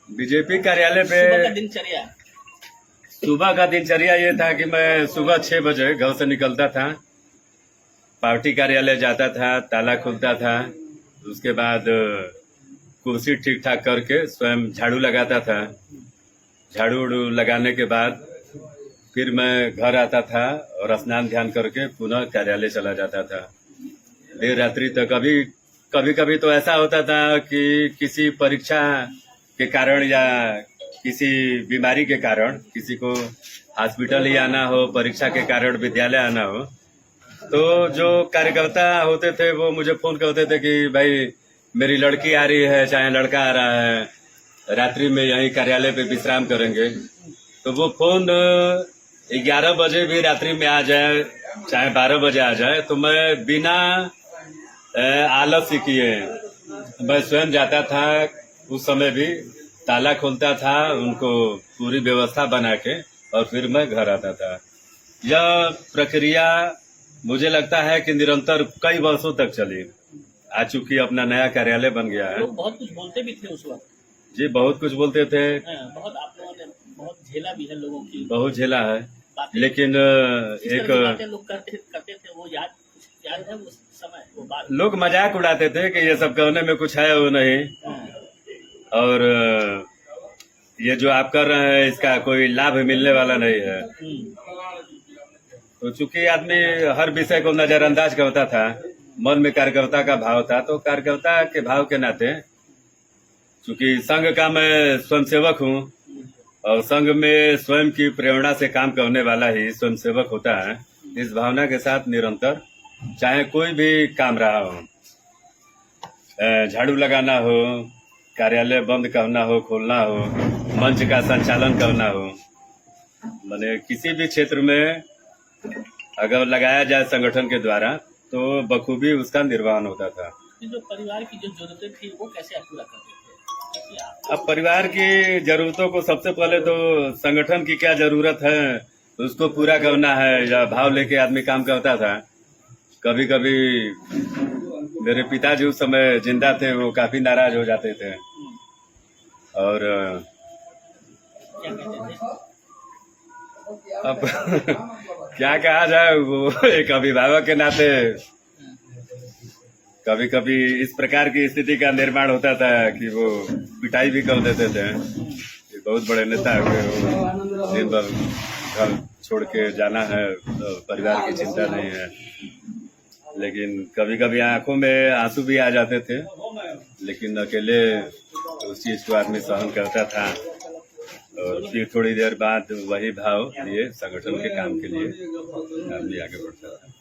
BJP कार्यालय पे सुबह का दिनचर्या ये था कि मैं सुबह 6 बजे घर से निकलता था, पार्टी कार्यालय जाता था, ताला खुलता था, उसके बाद कुर्सी ठीक ठाक करके स्वयं झाड़ू लगाता था। झाड़ू उड़ू लगाने के बाद फिर मैं घर आता था और स्नान ध्यान करके पुनः कार्यालय चला जाता था देर रात्रि तक। कभी कभी तो ऐसा होता था कि किसी परीक्षा के कारण या किसी बीमारी के कारण किसी को हॉस्पिटल ही आना हो, परीक्षा के कारण विद्यालय आना हो, तो जो कार्यकर्ता होते थे वो मुझे फोन करते थे कि भाई मेरी लड़की आ रही है, चाहे लड़का आ रहा है, रात्रि में यहीं कार्यालय पे विश्राम करेंगे। तो वो फोन 11 बजे भी रात्रि में आ जाए, चाहे 12 बजे आ जाए, तो मैं बिना आलस्य किए मैं स्वयं जाता था। उस समय भी ताला खोलता था, उनको पूरी व्यवस्था बना के, और फिर मैं घर आता था। यह प्रक्रिया मुझे लगता है कि निरंतर कई वर्षों तक चली। आज चूंकि अपना नया कार्यालय बन गया है। लोग बहुत कुछ बोलते भी थे उस वक्त। जी, बहुत कुछ बोलते थे। बहुत आप लोगों ने बहुत झेला भी है, लोगों की बहुत झेला है, लेकिन एक लोग करते थे, वो याद है उस समय वो बात। लोग मजाक उड़ाते थे कि ये सब कहने में कुछ है वो नहीं, और ये जो आप कर रहे हैं इसका कोई लाभ मिलने वाला नहीं है। तो चूंकि आदमी हर विषय को नजरअंदाज करता था, मन में कार्यकर्ता का भाव था, तो कार्यकर्ता के भाव के नाते चूंकि संघ का मैं स्वयंसेवक हूँ और संघ में स्वयं की प्रेरणा से काम करने वाला ही स्वयंसेवक होता है, इस भावना के साथ निरंतर चाहे कोई भी काम रहा हो, झाड़ू लगाना हो, कार्यालय बंद करना हो, खोलना हो, मंच का संचालन करना हो, माने किसी भी क्षेत्र में अगर लगाया जाए संगठन के द्वारा तो बखूबी उसका निर्वहन होता था। जो परिवार की जो जरूरतें थी वो कैसे आप पूरा करते थे? अब परिवार की जरूरतों को सबसे पहले तो संगठन की क्या जरूरत है उसको पूरा करना है, या भाव लेके आदमी काम करता था। कभी कभी मेरे पिताजी उस समय जिंदा थे, वो काफी नाराज हो जाते थे और अब क्या कहा जाए, वो एक अभिभावक के नाते कभी कभी इस प्रकार की स्थिति का निर्माण होता था कि वो पिटाई भी कर देते थे। ये बहुत बड़े नेता हुए, वो दिन भर घर छोड़ के जाना है तो परिवार की चिंता नहीं है, लेकिन कभी कभी आंखों में आंसू भी आ जाते थे, लेकिन अकेले उस चीज को आदमी सहन करता था और फिर थोड़ी देर बाद वही भाव लिए संगठन के काम के लिए आदमी आगे बढ़ता था।